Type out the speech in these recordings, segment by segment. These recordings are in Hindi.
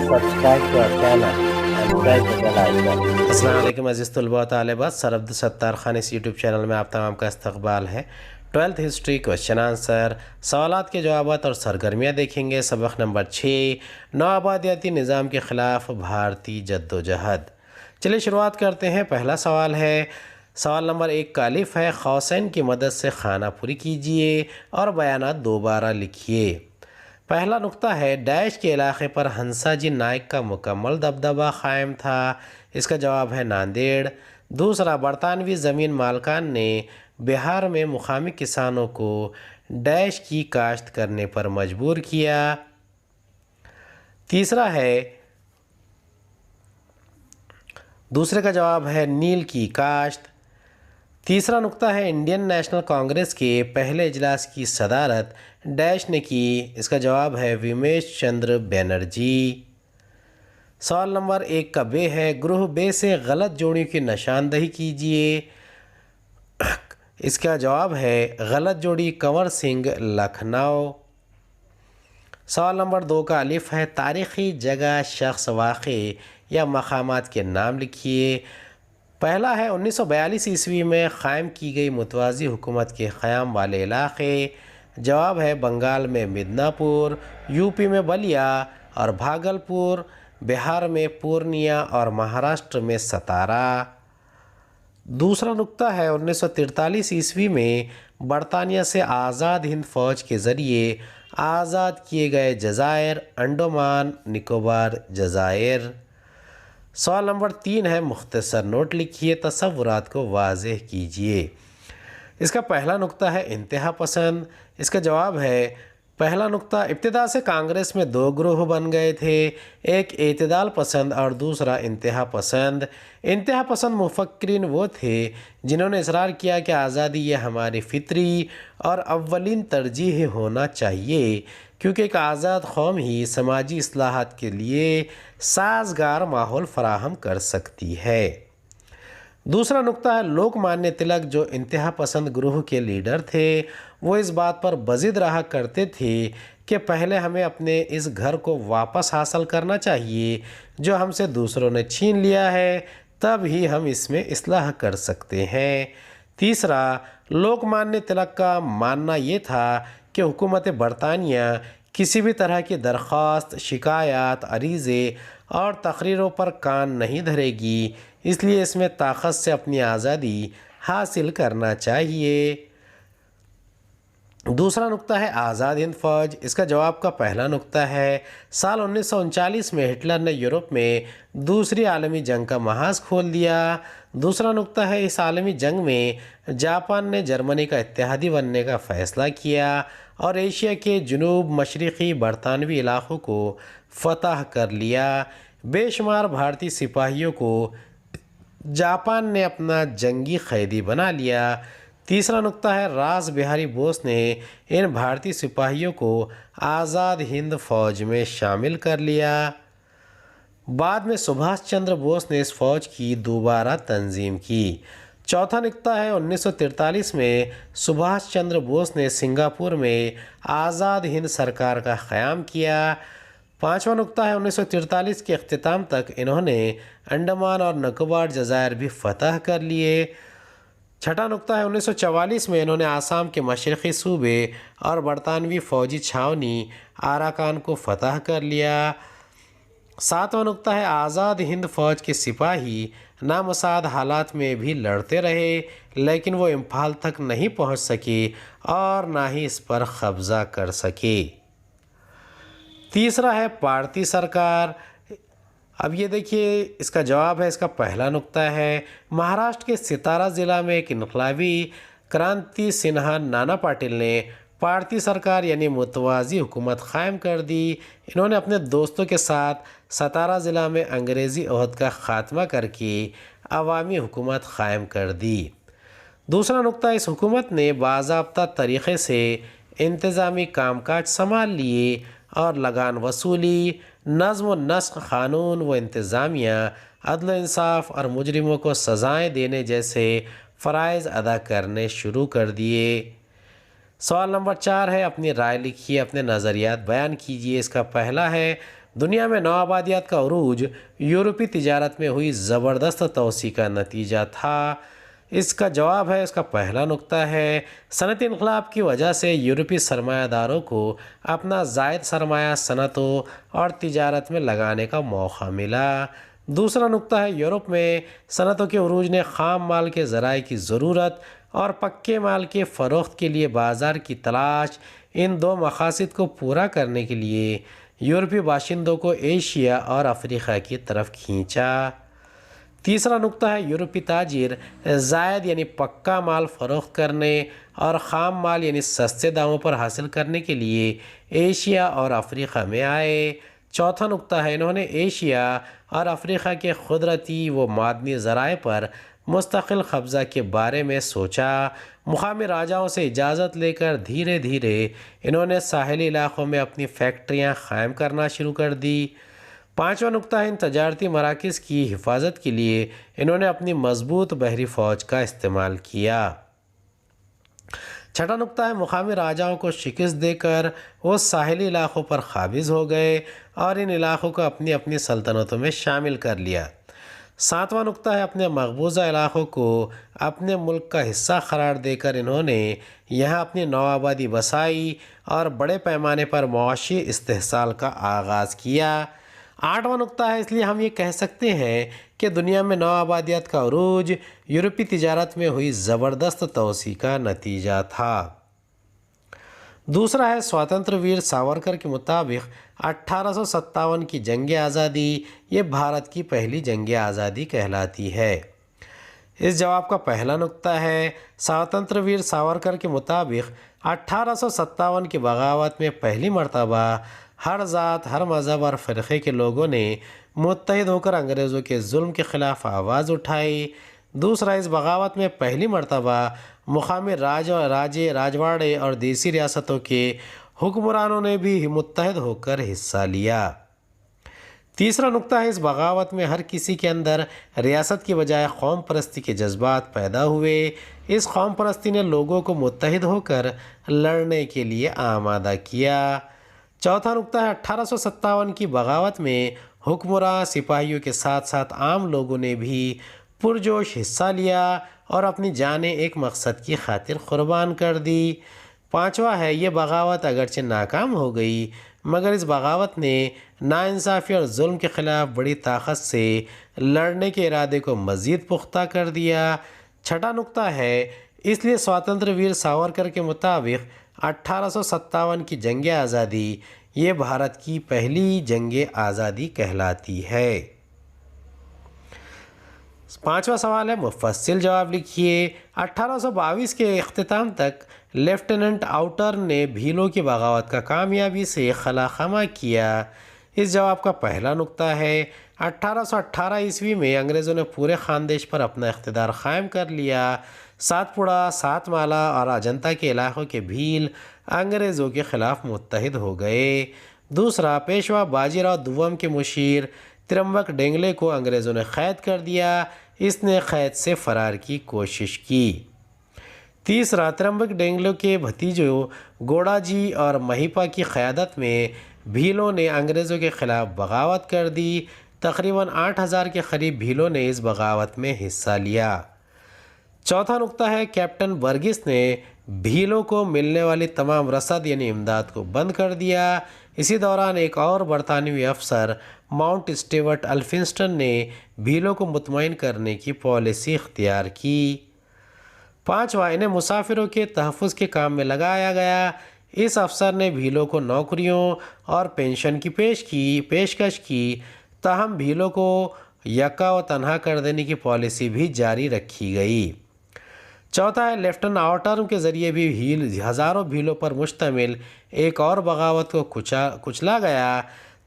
subscribe to our channel and press the bell icon. अस्सलाम वालेकुम अज़ीज़ तलबा तालिबात। सर अब्दुल सत्तार खान इस यूट्यूब चैनल में आप तमाम का इस्तकबाल है। 12th हिस्ट्री क्वेश्चन आंसर, सवालात के जवाबात और सरगर्मियाँ देखेंगे। सबक नंबर 6, नौआबादियाती निज़ाम के ख़िलाफ़ भारतीय जद्दोजहद। चलिए शुरुआत करते हैं। पहला सवाल है, सवाल नंबर 1 का अलिफ है, खौसैन की मदद से खाना पूरी कीजिए और बयानात दोबारा लिखिए। पहला नुक्ता है, डैश के इलाके पर हंसाजी नाइक का मुकम्मल दबदबा कायम था। इसका जवाब है नांदेड़। दूसरा, बरतानवी ज़मीन मालकान ने बिहार में मुकामी किसानों को डैश की काश्त करने पर मजबूर किया। तीसरा है, दूसरे का जवाब है नील की काश्त। तीसरा नुक्ता है, इंडियन नेशनल कांग्रेस के पहले इजलास की सदारत डैश ने की। इसका जवाब है विमेश चंद्र बनर्जी। सवाल नंबर 1 का बे है, ग्रुह बे से गलत जोड़ियों की निशानदही कीजिए। इसका जवाब है गलत जोड़ी कंवर सिंह लखनऊ। सवाल नंबर 2 का अलिफ है, तारीख़ी जगह, शख्स, वाक़े या मकामात के नाम लिखिए। पहला है, 1942 ईस्वी में क़ायम की गई मुतवाज़ी हुकूमत के क़याम वाले इलाक़े। जवाब है बंगाल में मिदनापुर, यूपी में बलिया और भागलपुर, बिहार में पूर्णिया और महाराष्ट्र में सतारा। दूसरा नुक्ता है, 1943 ईस्वी में बरतानिया से आज़ाद हिंद फ़ौज के ज़रिए आज़ाद किए गए जज़ायर अंडमान निकोबार जज़ायर। सवाल नंबर 3 है, मुख्तसर नोट लिखिए, तसव्वुरात को वाज़ेह कीजिए। इसका पहला नुक्ता है इंतहा पसंद। इसका जवाब है पहला नुक्ता, इब्तिदा से कांग्रेस में 2 ग्रोह बन गए थे, एक एतदाल पसंद और दूसरा इंतहा पसंद। इंतहा पसंद मुफक्रिन वो थे जिन्होंने इसरार किया कि आज़ादी ये हमारी फितरी और अव्वलीन तरजीह होना चाहिए, क्योंकि एक आज़ाद कौम ही समाजी इस्लाहात के लिए साजगार माहौल फराहम कर सकती है। दूसरा नुक्ता है, लोकमान्य तिलक जो इंतहा पसंद ग्रोह के लीडर थे, वो इस बात पर बजिद रहा करते थे कि पहले हमें अपने इस घर को वापस हासिल करना चाहिए जो हमसे दूसरों ने छीन लिया है, तब ही हम इसमें इस्लाह कर सकते हैं। तीसरा, लोकमान्य तिलक का मानना ये था कि हुकूमत बरतानिया किसी भी तरह की दरख्वास्त, शिकायत, अरीज़े और तकरीरों पर कान नहीं धरेगी, इसलिए इसमें ताकत से अपनी आज़ादी हासिल करना चाहिए। दूसरा नुक्ता है आज़ाद हिंद फ़ौज। इसका जवाब का पहला नुक्ता है, साल 1939 में हिटलर ने यूरोप में दूसरी आलमी जंग का महाज खोल दिया। दूसरा नुक्ता है, इस आलमी जंग में जापान ने जर्मनी का इत्तेहादी बनने का फ़ैसला किया और एशिया के जुनूब मशरक़ी बरतानवी इलाक़ों को फ़तह कर लिया। बेशुमार भारतीय सिपाहियों को जापान ने अपना जंगी क़ैदी बना लिया। तीसरा नुक्ता है, रास बिहारी बोस ने इन भारतीय सिपाहियों को आज़ाद हिंद फ़ौज में शामिल कर लिया। बाद में सुभाष चंद्र बोस ने इस फ़ौज की दोबारा तंजीम की। चौथा नुक्ता है, 1943 में सुभाष चंद्र बोस ने सिंगापुर में आज़ाद हिंद सरकार का क़याम किया। पाँचवा नुक्ता है, 1943 के अख्तिताम तक इन्होंने अंडमान और निकोबार जज़ायर भी फ़तह कर लिए। छठा नुक्ता है, 1944 में इन्होंने आसाम के मशरक़ी सूबे और बरतानवी फ़ौजी छावनी आराकान को फ़तह कर लिया। सातवां नुक्ता है, आज़ाद हिंद फ़ौज के सिपाही नामसाद हालात में भी लड़ते रहे, लेकिन वो इम्फाल तक नहीं पहुंच सके और ना ही इस पर कब्ज़ा कर सके। तीसरा है भारतीय सरकार। अब ये देखिए, इसका जवाब है, इसका पहला नुक्ता है, महाराष्ट्र के सितारा ज़िला में एक इनकलाबी क्रांति सिन्हा नाना पाटिल ने भारतीय सरकार यानी मुतवाज़ी हुकूमत क़ायम कर दी। इन्होंने अपने दोस्तों के साथ सतारा ज़िला में अंग्रेज़ी अहद का ख़ात्मा करके अवामी हुकूमत क़ायम कर दी। दूसरा नुक्ता, इस हुकूमत ने बाज़ाब्ता तरीक़े से इंतज़ामी कामकाज संभाल लिए और लगान वसूली, नज़्म व नस्क़ क़ानून व इंतज़ामिया, अदल इंसाफ और मुजरिमों को सज़ाएँ देने जैसे फ़राइज़ अदा करने शुरू कर दिए। सवाल नंबर 4 है, अपनी राय लिखिए, अपने नज़रियात बयान कीजिए। इसका पहला है, दुनिया में नौआबादियात का उरूज यूरोपीय तिजारत में हुई ज़बरदस्त तोसी का नतीजा था। इसका जवाब है, इसका पहला नुक्ता है, सनती इनकलाब की वजह से यूरोपीय सरमायादारों को अपना ज़ायद सरमाया सनतों और तिजारत में लगाने का मौका मिला। दूसरा नुक्ता है, यूरोप में सनतों के उरूज ने ख़ाम माल के ज़राए की ज़रूरत और पक्के माल के फ़रोख्त के लिए बाज़ार की तलाश, इन दो मकासद को पूरा करने के लिए यूरोपीय बाशिंदों को एशिया और अफ्रीका की तरफ खींचा। तीसरा नुक्ता है, यूरोपीय ताजिर ज़ायद यानी पक्का माल फ़रोख्त करने और ख़ाम माल यानी सस्ते दामों पर हासिल करने के लिए एशिया और अफ्रीका में आए। चौथा नुक्ता है, इन्होंने एशिया और अफ्रीका के कुदरती व मादनी ज़राए पर मुस्तकिल कब्ज़ा के बारे में सोचा। मुकामी राजाओं से इजाज़त लेकर धीरे धीरे इन्होंने साहिली इलाक़ों में अपनी फैक्ट्रियाँ क़ायम करना शुरू कर दी। पाँचवा नुक्ता है, इन तजारती मराकज़ की हिफाजत के लिए इन्होंने अपनी मजबूत बहरी फ़ौज का इस्तेमाल किया। छठा नुक्ता है, मुकामी राजाओं को शिकस्त देकर वो साहिली इलाक़ों पर काबिज़ हो गए और इन इलाक़ों को अपनी अपनी सल्तनतों में शामिल कर लिया। सातवां नुक्ता है, अपने मकबूजा इलाक़ों को अपने मुल्क का हिस्सा करार देकर इन्होंने यहाँ अपनी नौआबादी बसाई और बड़े पैमाने पर मुआशी इस्तेहसाल का आगाज़ किया। आठवां नुक्ता है, इसलिए हम ये कह सकते हैं कि दुनिया में नौआबादियात का उरूज यूरोपीय तिजारत में हुई ज़बरदस्त तोसी का नतीजा था। दूसरा है, स्वतंत्र वीर सावरकर के मुताबिक 1857 की जंग आज़ादी ये भारत की पहली जंग आज़ादी कहलाती है। इस जवाब का पहला नुक्ता है, स्वतंत्र वीर सावरकर के मुताबिक 1857 की बगावत में पहली मरतबा हर ज़ात, हर मज़हब और फ़िरक़े के लोगों ने मुत्तहिद होकर अंग्रेज़ों के जुल्म के ख़िलाफ़ आवाज़ उठाई। दूसरा, इस बगावत में पहली मरतबा मुक़ामी राजवाड़े और देसी रियासतों के हुक्मरानों ने भी मुत्तहिद होकर हिस्सा लिया। तीसरा नुक्ता है, इस बगावत में हर किसी के अंदर रियासत की बजाय कौम परस्ती के जज्बात पैदा हुए। इस कौम परस्ती ने लोगों को मुत्तहिद होकर लड़ने के लिए आमादा किया। चौथा नुक्ता है, 1857 की बगावत में हुक्मरान सिपाहियों के साथ साथ आम लोगों ने भी पुरजोश हिस्सा लिया और अपनी जानें एक मकसद की खातिर कुर्बान कर दी। पांचवा है, ये बगावत अगरचे नाकाम हो गई मगर इस बगावत ने नाइंसाफ़ी और जुल्म के ख़िलाफ़ बड़ी ताकत से लड़ने के इरादे को मज़ीद पुख्ता कर दिया। छठा नुक्ता है, इसलिए स्वतंत्र वीर सावरकर के मुताबिक 1857 की जंग आज़ादी ये भारत की पहली जंग आज़ादी कहलाती है। पांचवा सवाल है, मुफस्सिल जवाब लिखिए। 1822 के इख्तिताम तक लेफ्टिनेंट आउटर ने भीलों की बगावत का कामयाबी से खलाखमा किया। इस जवाब का पहला नुक्ता है, 1818 ईस्वी में अंग्रेज़ों ने पूरे खानदेश पर अपना इख्तिदार क़ायम कर लिया। सातपुड़ा, सातमाला और अजंता के इलाक़ों के भील अंग्रेज़ों के ख़िलाफ़ मुत्तहिद हो गए। दूसरा, पेशवा बाजीराव दुव्वम के मुशीर त्र्यंबक डेंगले को अंग्रेज़ों ने क़ैद कर दिया। इसने क़ैद से फ़रार की कोशिश की। तीसरा, त्र्यंबक डेंगले के भतीजों गोड़ाजी और महिपा की क़यादत में भीलों ने अंग्रेज़ों के ख़िलाफ़ बगावत कर दी। तकरीबन 8000 के करीब भीलों ने इस बगावत में हिस्सा लिया। चौथा नुक्ता है, कैप्टन बर्गिस ने भीलों को मिलने वाली तमाम रसद यानी इमदाद को बंद कर दिया। इसी दौरान एक और बरतानवी अफसर माउंट स्टीवर्ट अल्फिंस्टन ने भीलों को मुतमईन करने की पॉलिसी इख्तियार की। पाँचवा, इन्हें मुसाफिरों के तहफ़्फ़ुज़ के काम में लगाया गया। इस अफसर ने भीलों को नौकरियों और पेंशन की पेशकश की, ताहम भीलों को यका व तनहा कर देने की पॉलिसी भी जारी रखी गई। चौथा है, लेफ्टिनेंट आउटर के ज़रिए भी हज़ारों भीलों पर मुश्तमिल एक और बगावत को कुचला गया,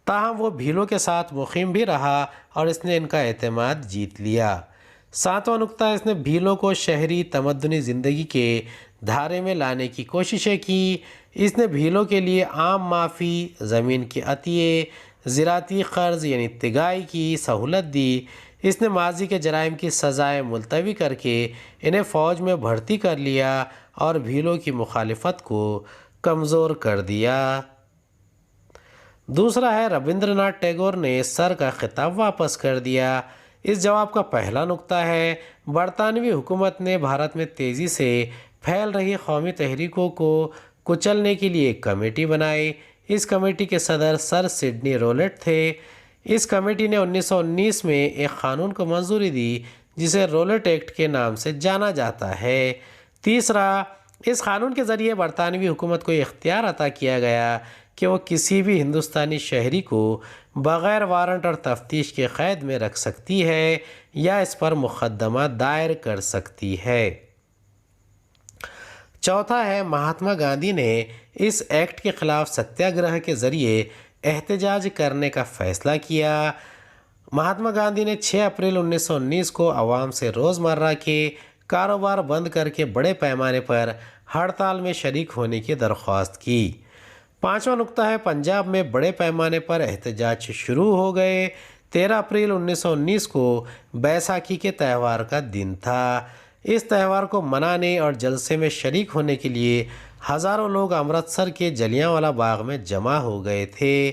ताहम वो भीलों के साथ मुक़ीम भी रहा और इसने इनका एतमाद जीत लिया। सातवां नुक्ता, इसने भीलों को शहरी तमद्दुनी ज़िंदगी के धारे में लाने की कोशिशें की। इसने भीलों के लिए आम माफ़ी, ज़मीन के अतिये, ज़राती क़र्ज़ यानी तिगाई की सहूलत दी। इसने माजी के जराइम की सज़ाएँ मुलतवी करके इन्हें फ़ौज में भर्ती कर लिया और भीलों की मुखालिफत को कमज़ोर कर दिया। दूसरा है रविंद्रनाथ टैगोर ने सर का खिताब वापस कर दिया। इस जवाब का पहला नुक्ता है बरतानवी हुकूमत ने भारत में तेज़ी से फैल रही कौमी तहरीकों को कुचलने के लिए एक कमेटी बनाई। इस कमेटी के सदर सर सिडनी रोलेट थे। इस कमेटी ने 1919 में एक क़ानून को मंजूरी दी जिसे रोलेट एक्ट के नाम से जाना जाता है। तीसरा, इस कानून के ज़रिए बरतानवी हुकूमत को इख्तियार अता किया गया कि वो किसी भी हिंदुस्तानी शहरी को बग़ैर वारंट और तफ्तीश के क़ैद में रख सकती है या इस पर मुकदमा दायर कर सकती है। चौथा है महात्मा गांधी ने इस एक्ट के ख़िलाफ़ सत्याग्रह के ज़रिए एहतजाज करने का फ़ैसला किया। महात्मा गांधी ने 6 अप्रैल 1919 को आवाम से रोज़मर्रा के कारोबार बंद करके बड़े पैमाने पर हड़ताल में शरीक होने की दरख्वास्त की। पांचवा नुक्ता है पंजाब में बड़े पैमाने पर एहतजाज शुरू हो गए। 13 अप्रैल 1919 को बैसाखी के त्यौहार का दिन था। इस त्यौहार को मनाने और जलसे में शरीक होने के लिए हज़ारों लोग अमृतसर के जलियांवाला बाग में जमा हो गए थे।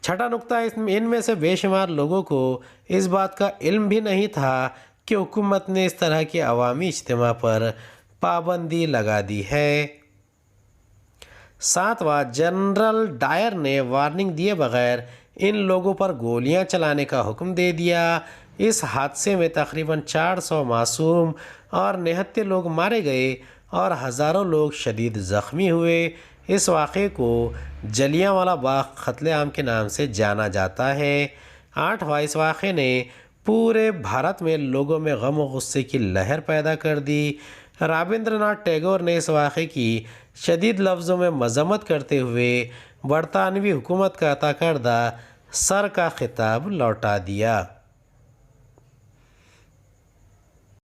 छठा नुक्ता, इनमें से बेशुमार लोगों को इस बात का इल्म भी नहीं था कि हुकूमत ने इस तरह के अवामी इज्तिमा पर पाबंदी लगा दी है। सातवां, जनरल डायर ने वार्निंग दिए बगैर इन लोगों पर गोलियां चलाने का हुक्म दे दिया। इस हादसे में तकरीबन 400 मासूम और निहत्थे लोग मारे गए और हज़ारों लोग शदीद ज़ख्मी हुए। इस वाक़े को जलियांवाला बाग क़त्ल-ए-आम के नाम से जाना जाता है। आठवां, इस वाक़े ने पूरे भारत में लोगों में गम और गुस्से की लहर पैदा कर दी। रविंद्रनाथ टैगोर ने इस वाक़े की शदीद लफ्ज़ों में मज़म्मत करते हुए बरतानवी हुकूमत का अता करदा सर का खिताब लौटा दिया।